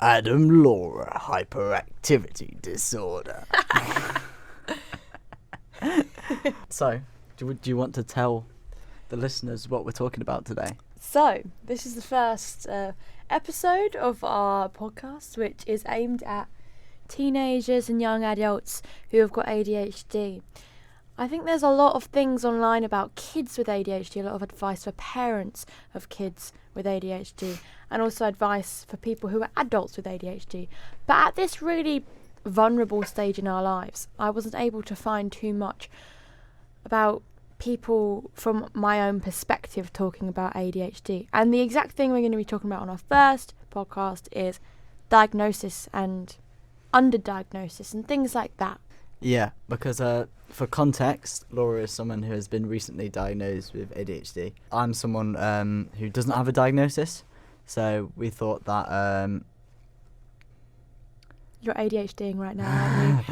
Adam Laura hyperactivity disorder. So, do you want to tell the listeners what we're talking about today? So, this is the first episode of our podcast, which is aimed at teenagers and young adults who have got ADHD. I think there's a lot of things online about kids with ADHD, a lot of advice for parents of kids with ADHD, and also advice for people who are adults with ADHD. But at this really vulnerable stage in our lives, I wasn't able to find too much about people from my own perspective talking about ADHD. And the exact thing we're going to be talking about on our first podcast is diagnosis and underdiagnosis and things like that. Yeah, because for context, Laura is someone who has been recently diagnosed with ADHD. I'm someone who doesn't have a diagnosis, so we thought that... You're ADHDing right now,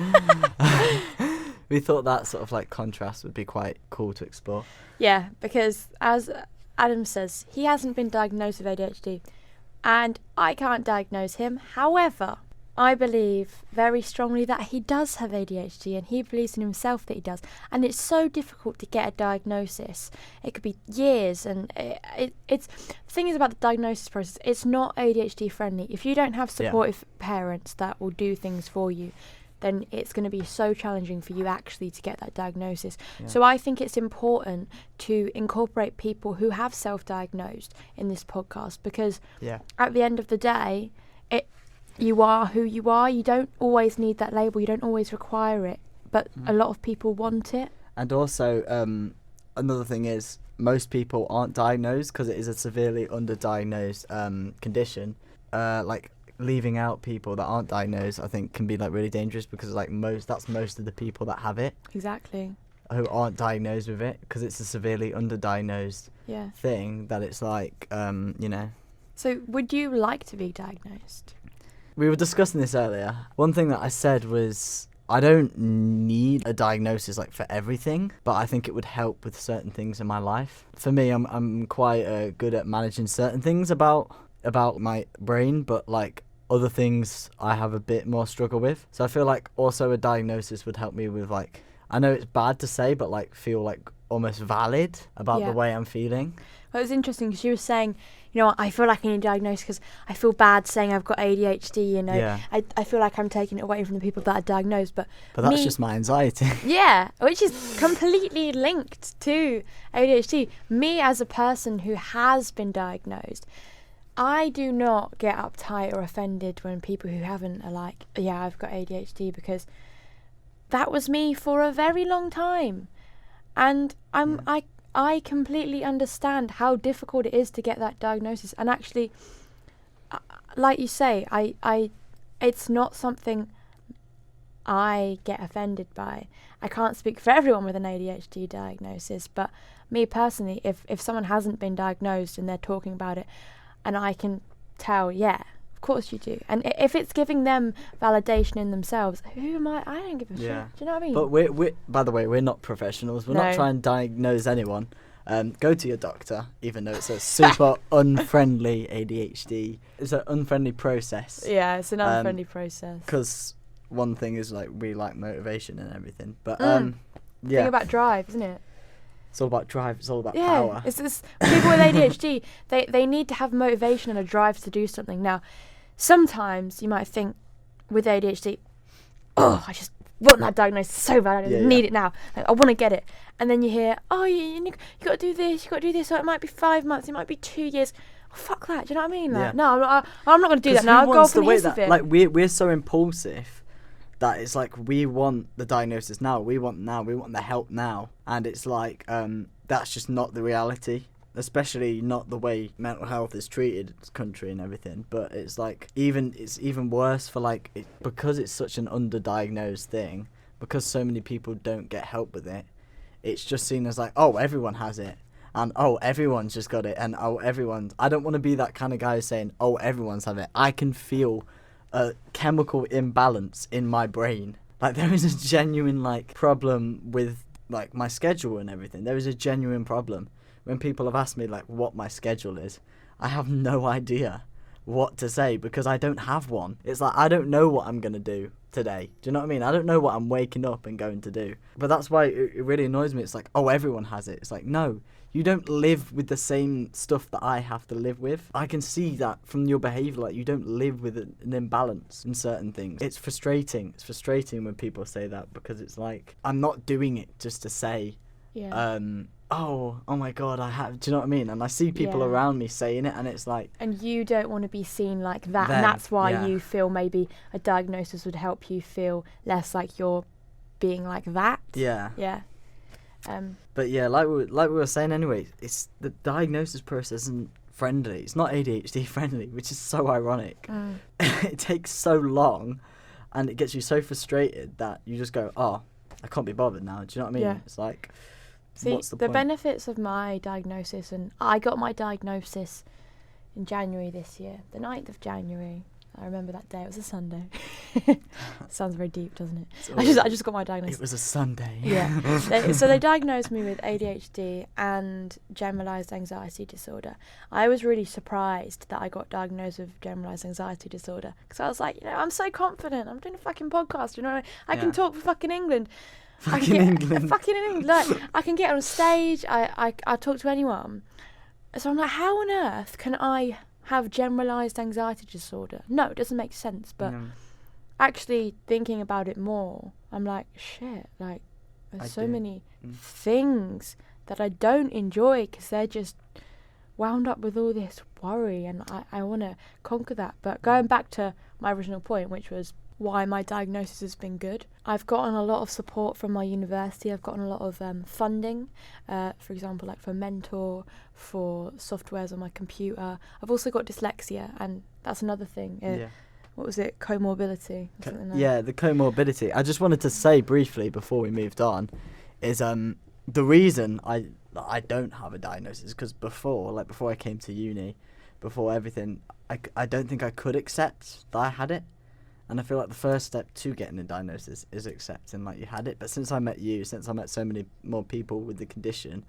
aren't you? We thought that sort of like contrast would be quite cool to explore. Yeah, because as Adam says, he hasn't been diagnosed with ADHD, and I can't diagnose him. However, I believe very strongly that he does have ADHD, and he believes in himself that he does. And it's so difficult to get a diagnosis. It could be years, and it's the thing is about the diagnosis process. It's not ADHD friendly. If you don't have supportive parents that will do things for you, then it's going to be so challenging for you actually to get that diagnosis. Yeah. So I think it's important to incorporate people who have self-diagnosed in this podcast, because at the end of the day, you are who you are. You don't always need that label. You don't always require it. But a lot of people want it. And also, another thing is, most people aren't diagnosed because it is a severely underdiagnosed condition. Like, leaving out people that aren't diagnosed, I think, can be like really dangerous, because like that's most of the people that have it. Exactly. Who aren't diagnosed with it, because it's a severely underdiagnosed thing that it's like, So would you like to be diagnosed? We were discussing this earlier. One thing that I said was, I don't need a diagnosis like for everything, but I think it would help with certain things in my life. For me, I'm quite good at managing certain things about my brain, but like other things I have a bit more struggle with. So I feel like also a diagnosis would help me with, like, I know it's bad to say, but like feel like almost valid about the way I'm feeling. Well, it was interesting because she was saying, I feel like I need a diagnosis because I feel bad saying I've got ADHD, I feel like I'm taking it away from the people that are diagnosed. But that's just my anxiety. Yeah, which is completely linked to ADHD. Me as a person who has been diagnosed, I do not get uptight or offended when people who haven't are like, yeah, I've got ADHD, because that was me for a very long time. And I completely understand how difficult it is to get that diagnosis. And actually, like you say, it's not something I get offended by. I can't speak for everyone with an ADHD diagnosis, but me personally, if someone hasn't been diagnosed and they're talking about it, and I can tell, of course you do. And if it's giving them validation in themselves, who am I? I don't give a shit. Do you know what I mean? But we're by the way, we're not professionals. We're not trying to diagnose anyone. Go to your doctor, even though it's a super unfriendly ADHD. It's an unfriendly process. Yeah, it's an unfriendly process. Because one thing is, like, we like motivation and everything. But, thing about drive, isn't it? It's all about drive. It's all about power. It's people with ADHD, they need to have motivation and a drive to do something. Now, sometimes you might think with ADHD, I just want that diagnosis so bad. I just need it now. Like, I want to get it. And then you hear, you got to do this, you got to do this. So it might be 5 months, it might be 2 years. Oh, fuck that. Do you know what I mean? Like, no, I'm not going to do that now. I'll go off and hit it. Like, we're so impulsive that it's like we want the diagnosis now. We want the help now. And it's like, that's just not the reality. Especially not the way mental health is treated in this country and everything. But it's like, it's even worse for like, because it's such an underdiagnosed thing, because so many people don't get help with it, it's just seen as like, oh, everyone has it. And oh, everyone's just got it. And oh, I don't want to be that kind of guy saying, oh, everyone's have it. I can feel a chemical imbalance in my brain. Like, there is a genuine like problem with like my schedule and everything. There is a genuine problem. When people have asked me like what my schedule is, I have no idea. what to say because I don't have one. It's like I don't know what I'm going to do today. Do you know what I mean? I don't know what I'm waking up and going to do. But that's why it really annoys me. It's like, oh, everyone has it. It's like, no, you don't live with the same stuff that I have to live with. I can see that from your behaviour. Like, you don't live with an imbalance in certain things. It's frustrating. It's frustrating when people say that because it's like, I'm not doing it just to say, oh my God, I have. Do you know what I mean? And I see people around me saying it, and it's like... And you don't want to be seen like that, and that's why you feel maybe a diagnosis would help you feel less like you're being like that. Yeah. Yeah. But yeah, like we were saying anyway, it's the diagnosis process isn't friendly. It's not ADHD friendly, which is so ironic. It takes so long, and it gets you so frustrated that you just go, oh, I can't be bothered now. Do you know what I mean? Yeah. It's like... See, what's the point? benefits of my diagnosis, and I got my diagnosis in January this year, the 9th of January. I remember that day. It was a Sunday. Sounds very deep, doesn't it? I just got my diagnosis. It was a Sunday. Yeah. So they diagnosed me with ADHD and generalised anxiety disorder. I was really surprised that I got diagnosed with generalised anxiety disorder because I was like, I'm so confident. I'm doing a fucking podcast. You know, I can talk for fucking England. Fucking England. Like, I can get on stage. I talk to anyone. So I'm like, how on earth can I have generalised anxiety disorder? No, it doesn't make sense. But actually thinking about it more, I'm like, shit. Like, there's so many things that I don't enjoy because they're just wound up with all this worry, and I want to conquer that. But going back to my original point, which was why my diagnosis has been good. I've gotten a lot of support from my university. I've gotten a lot of funding, for example, like for Mentor, for softwares on my computer. I've also got dyslexia, and that's another thing. What was it? Comorbidity. The comorbidity. I just wanted to say briefly before we moved on, is the reason I don't have a diagnosis because before I came to uni, before everything, I don't think I could accept that I had it. And I feel like the first step to getting a diagnosis is accepting like you had it. But since I met you, since I met so many more people with the condition,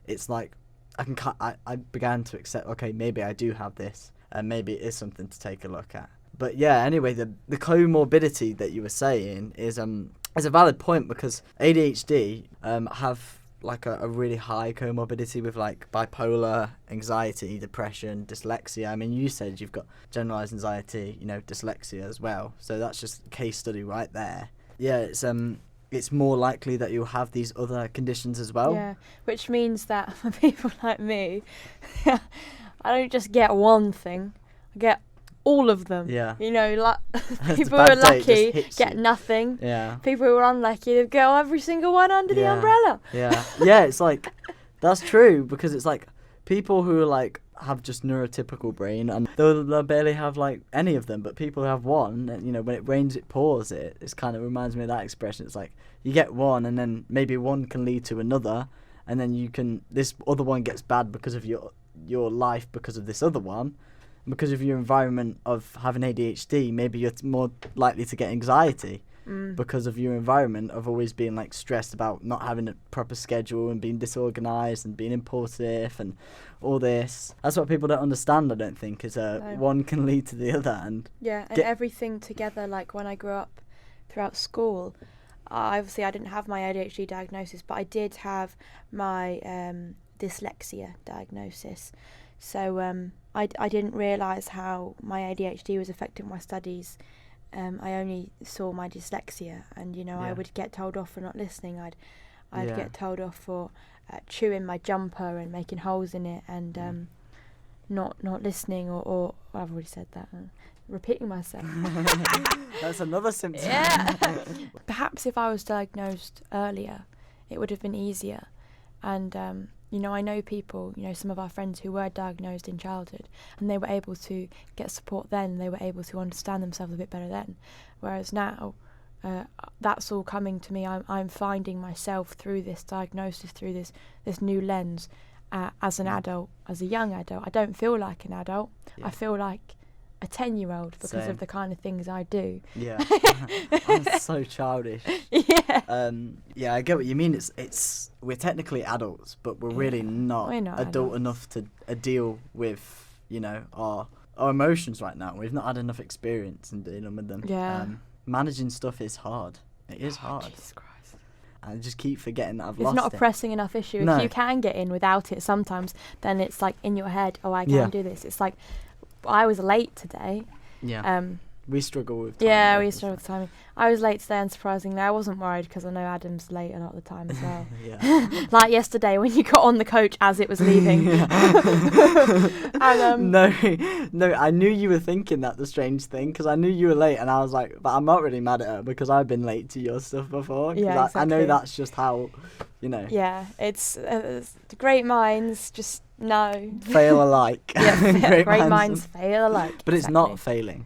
it's like I began to accept, okay, maybe I do have this, and maybe it is something to take a look at. But yeah, anyway, the comorbidity that you were saying is a valid point because ADHD have like a really high comorbidity with like bipolar, anxiety, depression, dyslexia. I mean, you said you've got generalized anxiety, dyslexia as well. So that's just a case study right there. Yeah, it's more likely that you'll have these other conditions as well. Yeah, which means that for people like me, I don't just get one thing, I get all of them. Yeah. Like people who are lucky get nothing. Yeah. People who are unlucky, they go every single one under the umbrella. Yeah. Yeah, it's like, that's true because it's like people who are like have just neurotypical brain and they'll barely have like any of them, but people who have one, and, when it rains it pours. It kind of reminds me of that expression. It's like you get one and then maybe one can lead to another, and then this other one gets bad because of your life because of this other one. Because of your environment of having ADHD, maybe you're more likely to get anxiety because of your environment of always being like stressed about not having a proper schedule and being disorganized and being impulsive and all this. That's what people don't understand, I don't think, is one can lead to the other. And everything together. Like when I grew up throughout school, obviously I didn't have my ADHD diagnosis, but I did have my dyslexia diagnosis. So I didn't realise how my ADHD was affecting my studies. I only saw my dyslexia, and I would get told off for not listening. I'd get told off for chewing my jumper and making holes in it, and not listening, or I've already said that. Repeating myself. That's another symptom. Yeah. Perhaps if I was diagnosed earlier, it would have been easier, and I know people, some of our friends who were diagnosed in childhood, and they were able to get support then, they were able to understand themselves a bit better then. Whereas now, that's all coming to me. I'm finding myself through this diagnosis, through this new lens, as an adult, as a young adult. I don't feel like an adult. Yeah. I feel like a 10-year-old because Same. of the kind of things I do. Yeah. I'm so childish. Yeah. Yeah, I get what you mean. It's we're technically adults, but we're really not adult enough to deal with, our our emotions right now. We've not had enough experience in dealing with them. Yeah. Managing stuff is hard. It is hard. Jesus Christ. I just keep forgetting that I've It's lost not a it. pressing enough issue. No. If you can get in without it sometimes, then it's like in your head, oh, I can Yeah. do this. It's like, I was late today. Yeah. We struggle with time. Yeah, though, we as struggle well. with timing. I was late today, unsurprisingly. I wasn't worried because I know Adam's late a lot of the time as well. Yeah. Like yesterday when you got on the coach as it was leaving. And, No, I knew you were thinking that, the strange thing, because I knew you were late, and I was like, but I'm not really mad at her because I've been late to your stuff before. 'Cause Yeah, I know exactly. that's just how, Yeah, it's great minds just no. fail alike. Yeah, great minds fail alike. But it's exactly. not failing.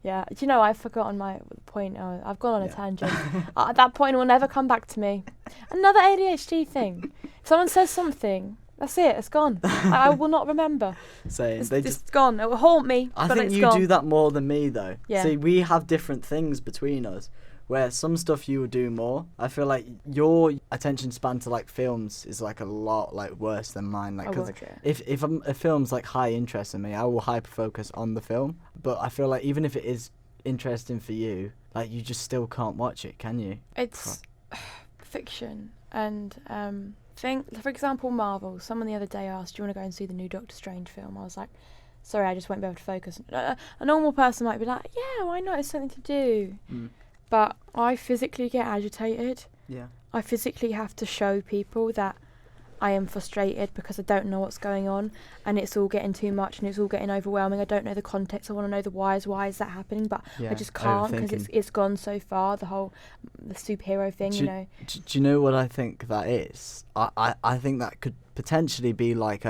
Yeah, do you know, I've forgotten my point. I've gone on a Yeah. tangent. That point will never come back to me. Another ADHD thing. If someone says something, that's it. It's gone. I will not remember. Saying It's they just just. gone. It will haunt me. I but think it's you gone. do that more than me, though. Yeah. See, we have different things between us. Where some stuff you will do more. I feel like your attention span to like films is like a lot like worse than mine. Like, I 'cause would, yeah. if a film's like high interest in me, I will hyper focus on the film. But I feel like even if it is interesting for you, like you just still can't watch it, can you? It's fiction and for example, Marvel. Someone the other day asked, "Do you want to go and see the new Doctor Strange film?" I was like, "Sorry, I just won't be able to focus." A normal person might be like, "Yeah, why not? It's something to do." But I physically get agitated. Yeah. I physically have to show people that I am frustrated because I don't know what's going on and it's all getting too much and it's all getting overwhelming. I don't know the context. I want to know the whys. Why is that happening? But Yeah, I just can't because overthinking. it's gone so far. The superhero thing, Do you know. Do you know what I think that is? I think that could potentially be like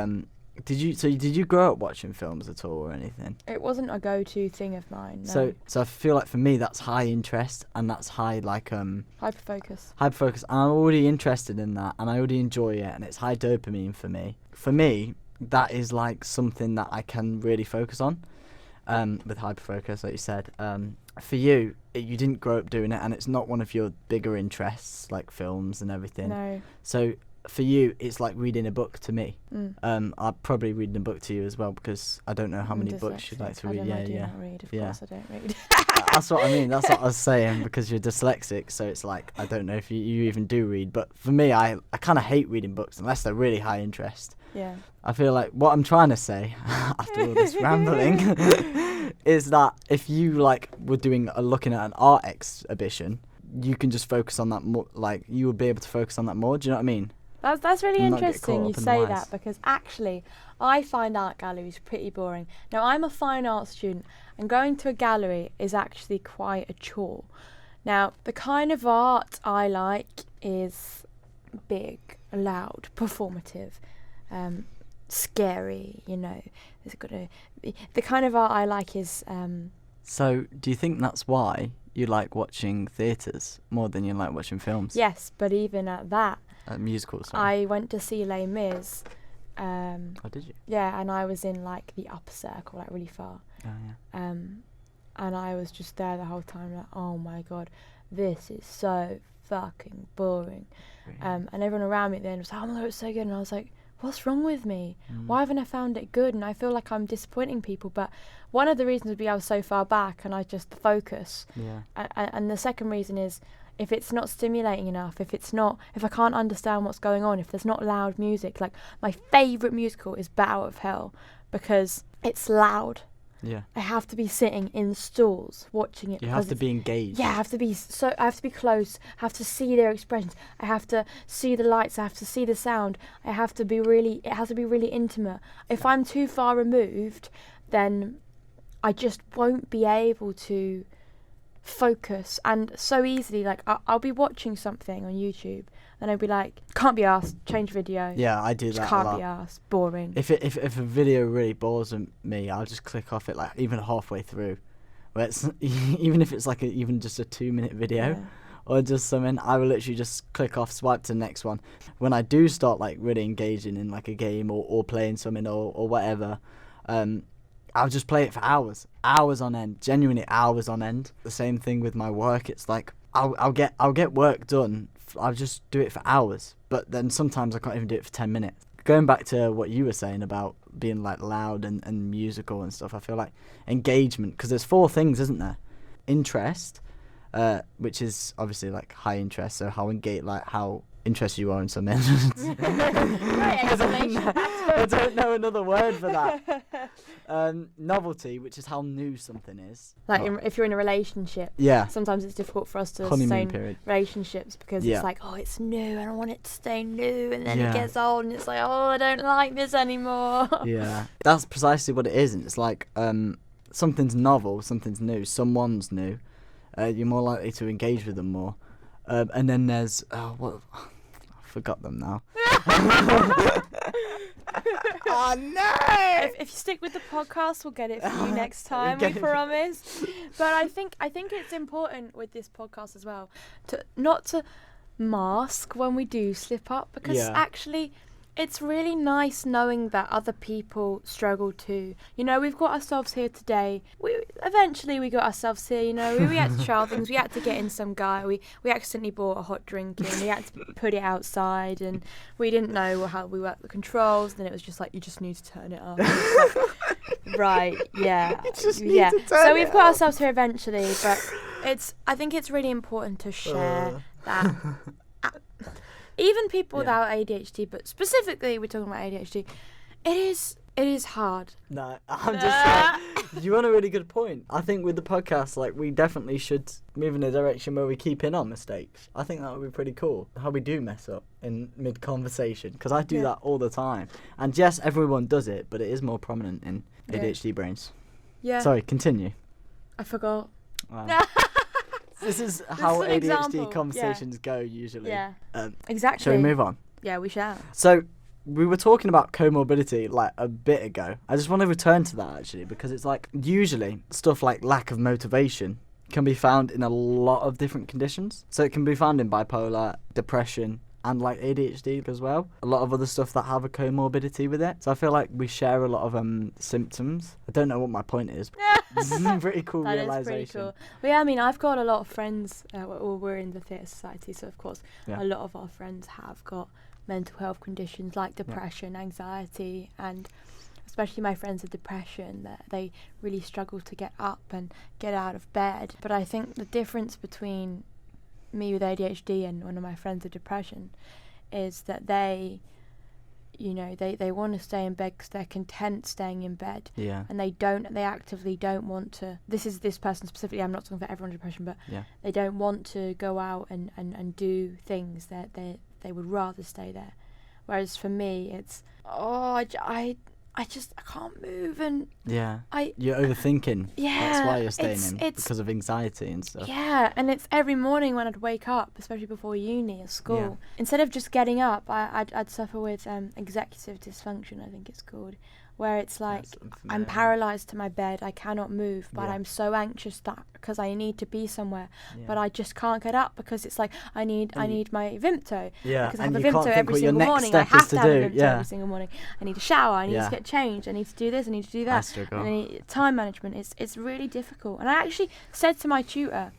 Did you grow up watching films at all or anything? It wasn't a go-to thing of mine. No. So I feel like for me that's high interest and that's high like Hyperfocus. hyperfocus, and I'm already interested in that and I already enjoy it and it's high dopamine for me. For me, that is like something that I can really focus on. With hyperfocus, like you said. For you, you didn't grow up doing it and it's not one of your bigger interests like films and everything. No. So for you, it's like reading a book to me. Mm. I'll probably read a book to you as well because I don't know how I'm many books you'd like to dyslexic. read. I do Yeah. not read. Of Yeah. course I don't read. That's what I mean. That's what I was saying because you're dyslexic. So it's like, I don't know if you even do read. But for me, I kind of hate reading books unless they're really high interest. Yeah. I feel like what I'm trying to say after all this rambling is that if you like were looking at an art exhibition, you can just focus on that more. Like you would be able to focus on that more. Do you know what I mean? That's really And not get interesting caught you up in say lies. that because actually I find art galleries pretty boring. Now I'm a fine art student and going to a gallery is actually quite a chore. Now the kind of art I like is big, loud, performative, scary, you know. There's got to the kind of art I like is So do you think that's why you like watching theatres more than you like watching films? yes, but even at that Musicals. Sorry. I went to see Les Mis. Oh, did you? Yeah, and I was in like the upper circle, like really far. Oh, yeah. And I was just there the whole time, like, oh my god, this is so fucking boring. Really? And everyone around me then was like, oh my god, it's so good. And I was like, what's wrong with me? Mm. Why haven't I found it good? And I feel like I'm disappointing people. But one of the reasons would be I was so far back and I just focus. Yeah. And the second reason is if it's not stimulating enough, if I can't understand what's going on, if there's not loud music. Like my favourite musical is Bat Out of Hell because it's loud. Yeah. I have to be sitting in stalls watching it. You have to be engaged. Yeah, I have to be close. I have to see their expressions. I have to see the lights. I have to see the sound. It has to be really intimate. If I'm too far removed, then I just won't be able to focus. And so easily, like I'll be watching something on YouTube, and I'll be like, can't be asked, change video. Yeah, I do Just that a can't lot. be asked, boring. If a video really bores me, I'll just click off it like even halfway through. Where it's even if it's like even just a 2-minute video. Yeah. Or just something, I will literally just click off, swipe to the next one. When I do start like really engaging in like a game or playing something or whatever, I'll just play it for hours on end, genuinely hours on end. The same thing with my work. It's like I'll get work done. I'll just do it for hours, but then sometimes I can't even do it for 10 minutes going back to what you were saying about being like loud and musical and stuff, I feel like engagement, because there's 4 things, isn't there? Interest, which is obviously like high interest, so how interested you are in something. I don't know another word for that. Novelty, which is how new something is. Like if you're in a relationship, sometimes it's difficult for us to sustain relationships because it's like, oh, it's new and I want it to stay new, and then it gets old and it's like, oh, I don't like this anymore. Yeah, that's precisely what it is. And it's like something's novel, something's new, someone's new. You're more likely to engage with them more. And then there's I forgot them now. Oh no! If you stick with the podcast, we'll get it for you next time. We promise. But I think it's important with this podcast as well to not to mask when we do slip up, because actually it's really nice knowing that other people struggle too. You know, we've got ourselves here today. Eventually we got ourselves here, you know. We had to trial things. We had to get in some guy. We accidentally bought a hot drink and we had to put it outside, and we didn't know how we worked the controls. Then it was just like, you just need to turn it up. Like, right, yeah. So we've got ourselves here eventually, but I think it's really important to share that. Even people without ADHD, but specifically we're talking about ADHD, it is hard. No, I'm just saying, you want a really good point. I think with the podcast, like, we definitely should move in a direction where we keep in on mistakes. I think that would be pretty cool, how we do mess up in mid-conversation, because I do that all the time. And yes, everyone does it, but it is more prominent in ADHD brains. Yeah. Sorry, continue. I forgot. Wow. This is how ADHD example. Conversations go usually. Yeah, exactly. Shall we move on? Yeah, we shall. So, we were talking about comorbidity like a bit ago. I just want to return to that actually, because it's like usually stuff like lack of motivation can be found in a lot of different conditions. So it can be found in bipolar, depression, and like ADHD as well. A lot of other stuff that have a comorbidity with it. So I feel like we share a lot of symptoms. I don't know what my point is. This is a pretty cool realisation. That is pretty cool. Well, yeah, I mean, I've got a lot of friends. We're in the Theatre Society, so of course a lot of our friends have got mental health conditions like depression, anxiety, and especially my friends with depression, that they really struggle to get up and get out of bed. But I think the difference between me with ADHD and one of my friends with depression is that they want to stay in bed because they're content staying in bed, and they actively don't want to. This person specifically, I'm not talking for everyone with depression, but they don't want to go out and do things that they would rather stay there. Whereas for me, it's I can't move, and you're overthinking. That's why you're staying in, because of anxiety and stuff. Yeah, and it's every morning when I'd wake up, especially before uni or school. Instead of just getting up, I'd suffer with executive dysfunction, I think it's called, where it's like I'm paralysed to my bed, I cannot move, but I'm so anxious that because I need to be somewhere, but I just can't get up because it's like I need my Vimto. Because I have a Vimto every single morning. I have to have a Vimto every single morning. I need a shower, I need to get changed, I need to do this, I need to do that. And time management, it's really difficult. And I actually said to my tutor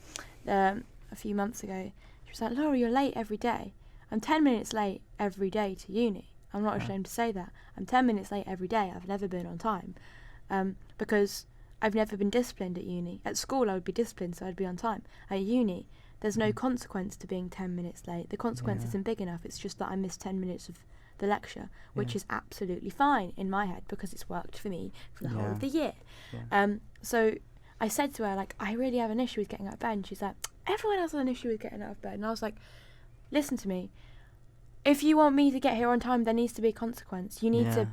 a few months ago, she was like, Laura, you're late every day. I'm 10 minutes late every day to uni. I'm not ashamed to say that. I'm 10 minutes late every day. I've never been on time because I've never been disciplined at uni. At school, I would be disciplined, so I'd be on time. At uni, there's no consequence to being 10 minutes late. The consequence isn't big enough. It's just that I missed 10 minutes of the lecture, which is absolutely fine in my head because it's worked for me for the whole of the year. So I said to her, like, I really have an issue with getting out of bed. And she's like, everyone has an issue with getting out of bed. And I was like, listen to me. If you want me to get here on time, there needs to be a consequence. You need to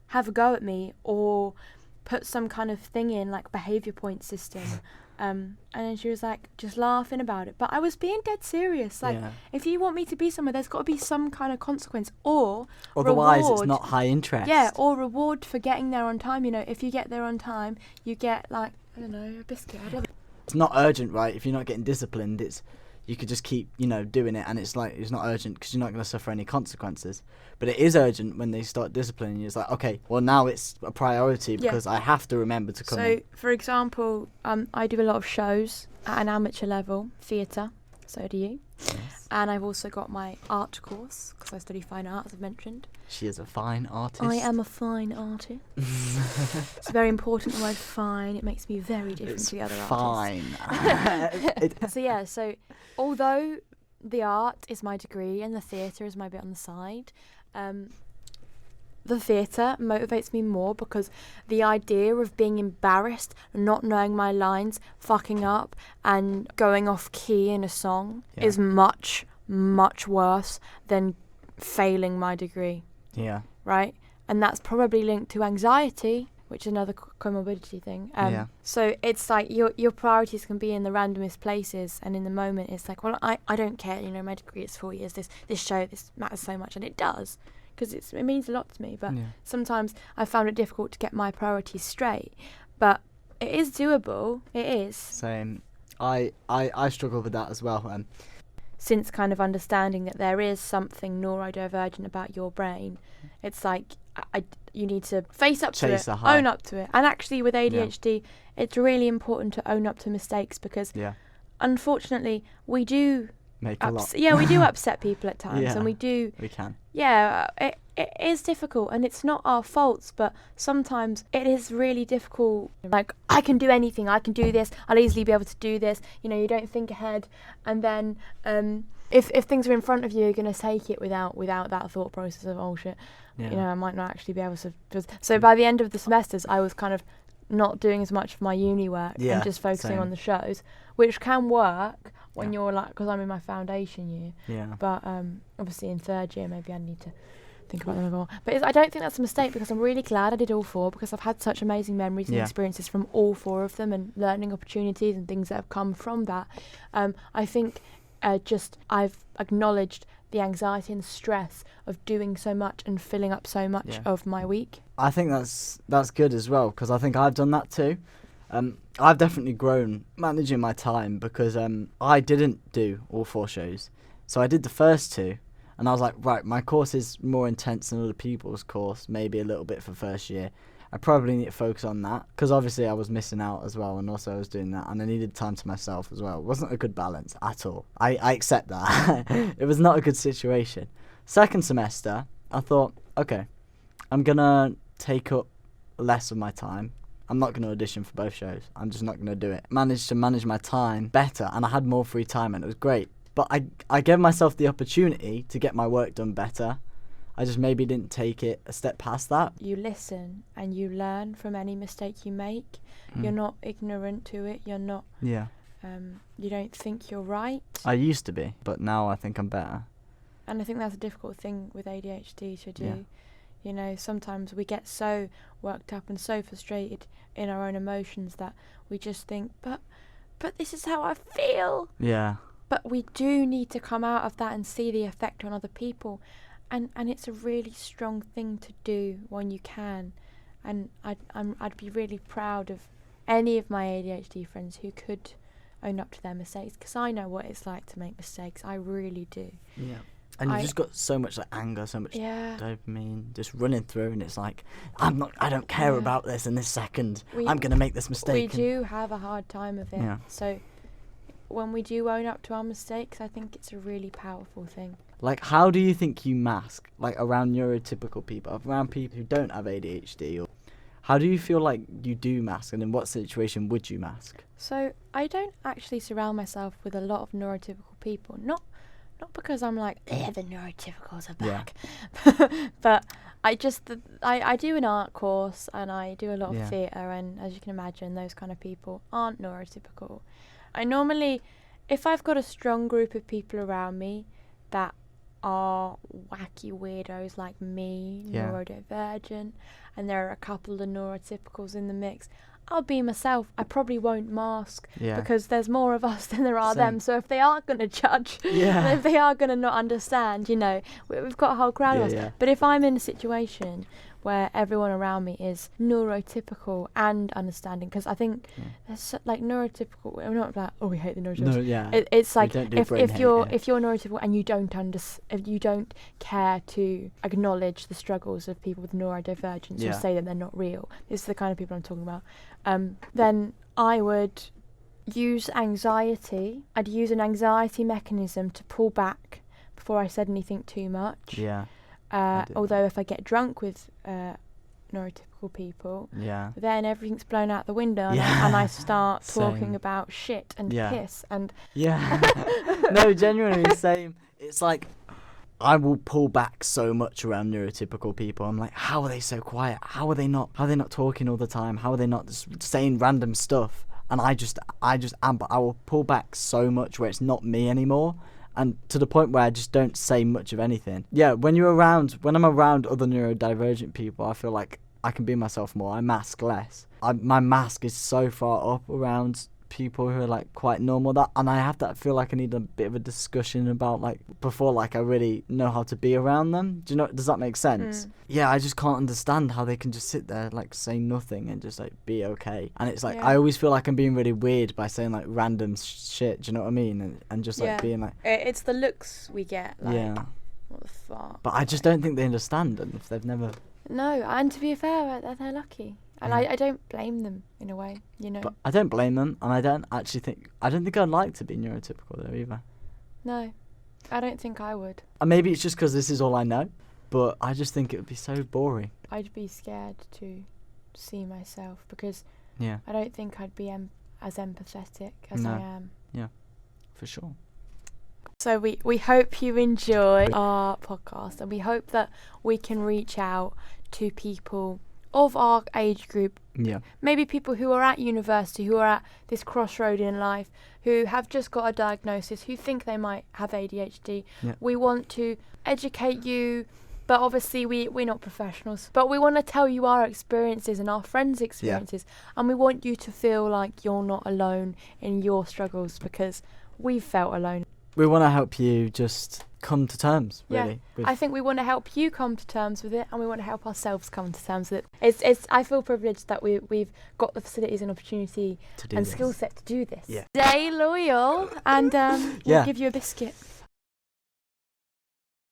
have a go at me or put some kind of thing in, like behaviour point system. And then she was like, just laughing about it. But I was being dead serious. Like, if you want me to be somewhere, there's got to be some kind of consequence or otherwise reward. It's not high interest. Yeah, or reward for getting there on time. You know, if you get there on time, you get, like, I don't know, a biscuit. I don't know. It's not urgent, right? If you're not getting disciplined, you could just keep, doing it, and it's like it's not urgent because you're not going to suffer any consequences. But it is urgent when they start disciplining you. It's like, okay, well, now it's a priority because I have to remember to come in. So, for example, I do a lot of shows at an amateur level, theatre. So do you. Yes. And I've also got my art course, because I study fine art, as I've mentioned. She is a fine artist. I am a fine artist. It's a very important word, fine. It makes me very different to the other artists. Fine. So yeah, so although the art is my degree and the theatre is my bit on the side, the theatre motivates me more because the idea of being embarrassed, not knowing my lines, fucking up and going off key in a song is much, much worse than failing my degree. Yeah. Right? And that's probably linked to anxiety, which is another comorbidity thing. So it's like your priorities can be in the randomest places, and in the moment it's like, well, I don't care, my degree is 4 years, this matters so much, and it does, because it means a lot to me, but sometimes I found it difficult to get my priorities straight, but it is doable. It is. Same. I struggle with that as well. Since kind of understanding that there is something neurodivergent about your brain, it's like you need to face up to it, own up to it. And actually with ADHD, it's really important to own up to mistakes, because unfortunately we do make a lot. Yeah, we do upset people at times, and we can. Yeah, it is difficult, and it's not our faults, but sometimes it is really difficult. Like, I can do anything, I can do this, I'll easily be able to do this. You don't think ahead, and then if things are in front of you, you're going to take it without that thought process of, oh shit, I might not actually be able to. So by the end of the semesters, I was kind of not doing as much of my uni work and just focusing on the shows, which can work when you're like, because I'm in my foundation year. Yeah. But obviously in third year, maybe I need to think about them a bit more. But I don't think that's a mistake, because I'm really glad I did all 4, because I've had such amazing memories and experiences from all 4 of them, and learning opportunities and things that have come from that. I think I've acknowledged the anxiety and stress of doing so much and filling up so much of my week. I think that's good as well, because I think I've done that too. I've definitely grown managing my time, because I didn't do all 4 shows. So I did the first 2, and I was like, right, my course is more intense than other people's course, maybe a little bit for first year. I probably need to focus on that, because obviously I was missing out as well, and also I was doing that, and I needed time to myself as well. It wasn't a good balance at all. I accept that. It was not a good situation. Second semester, I thought, okay, I'm going to take up less of my time. I'm not going to audition for both shows. I'm just not going to do it. Managed to manage my time better, and I had more free time, and it was great. But I gave myself the opportunity to get my work done better. I just maybe didn't take it a step past that. You listen and you learn from any mistake you make. You're not ignorant to it. You're not. Yeah. You don't think you're right. I used to be, but now I think I'm better. And I think that's a difficult thing with ADHD to do. Yeah. Sometimes we get so worked up and so frustrated in our own emotions that we just think, but this is how I feel. Yeah. But we do need to come out of that and see the effect on other people. And it's a really strong thing to do when you can. And I'd be really proud of any of my ADHD friends who could own up to their mistakes, because I know what it's like to make mistakes. I really do. Yeah. And you've just got so much like anger, so much dopamine just running through, and it's like, I don't care about this in this second. I'm going to make this mistake. We do have a hard time of it. Yeah. So when we do own up to our mistakes, I think it's a really powerful thing. Like, how do you think you mask, like, around neurotypical people, around people who don't have ADHD? Or how do you feel like you do mask, and in what situation would you mask? So I don't actually surround myself with a lot of neurotypical people. Not because I'm like, the neurotypicals are back. Yeah. But I do an art course, and I do a lot of theatre, and as you can imagine, those kind of people aren't neurotypical. I normally, if I've got a strong group of people around me that are wacky weirdos like me, neurodivergent, and there are a couple of neurotypicals in the mix, I'll be myself. I probably won't mask, because there's more of us than there are them. So if they are going to judge, and if they are going to not understand, we've got a whole crowd of us. Yeah. But if I'm in a situation where everyone around me is neurotypical and understanding, because I think there's like neurotypical. We're not like, oh, we hate the neurotypical. No, it's like if you're neurotypical and you don't care to acknowledge the struggles of people with neurodivergence or say that they're not real. This is the kind of people I'm talking about. Then I would use anxiety. I'd use an anxiety mechanism to pull back before I said anything too much. Yeah. Although if I get drunk with neurotypical people, then everything's blown out the window and I start talking about shit and piss and No, genuinely same. It's like I will pull back so much around neurotypical people. I'm like, how are they so quiet? How are they not talking all the time? How are they not just saying random stuff? And I just am, but I will pull back so much where it's not me anymore. And to the point where I just don't say much of anything. Yeah, when I'm around other neurodivergent people, I feel like I can be myself more. I mask less. My mask is so far up around people who are like quite normal, and I feel like I need a bit of a discussion about like before like I really know how to be around them. Does that make sense? Yeah, I just can't understand how they can just sit there like say nothing and just like be okay. And it's like I always feel like I'm being really weird by saying like random shit, do you know what I mean? And just like being like, it's the looks we get, like what the fuck. But I just don't think they understand, and if they've never. No, and to be fair, they're lucky. And I don't blame them in a way, you know. But I don't blame them, and I don't think I'd like to be neurotypical though either. No, I don't think I would. And maybe it's just because this is all I know, but I just think it would be so boring. I'd be scared to see myself because I don't think I'd be as empathetic as I am. Yeah, for sure. So we hope you enjoy our podcast, and we hope that we can reach out to people of our age group, maybe people who are at university, who are at this crossroad in life, who have just got a diagnosis, who think they might have ADHD. We want to educate you, but obviously we're not professionals, but we want to tell you our experiences and our friends' experiences, and we want you to feel like you're not alone in your struggles, because we've felt alone. We want to help you just come to terms, really. I think we want to help you come to terms with it, and we want to help ourselves come to terms with it. I feel privileged that we've got the facilities and opportunity and skill set to do this. Stay loyal, and we'll give you a biscuit.